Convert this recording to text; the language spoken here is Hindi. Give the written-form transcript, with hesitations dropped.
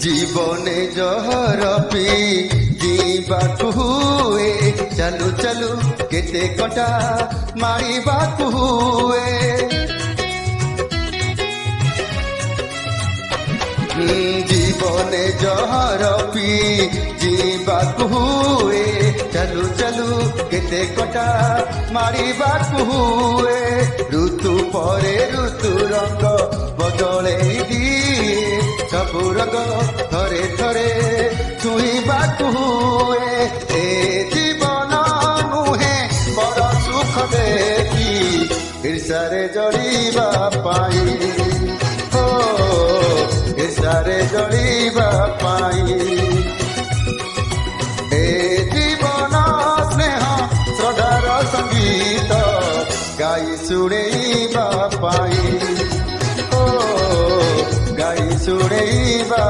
जीवने जहर पी जीवाकु हुए चलू चलू केते कटा मारिबाकु हुए जीवने जहर पी जीवाकु हुए चलू चलू केते कटा मारिबाकु हुए ऋतु परे ऋतु रंग बदले दिए सबु रंग थरे थरे छुईबाकु हुए ए जीवन नुहे बड़ सुख देखी ईर्षारे जड़ीबा पाई हो ईर्षारे जड़ीबा पाई ए जीवन स्नेह श्रद्धार संगीत गाई शुणेबा पाई हो गाई शुणेबा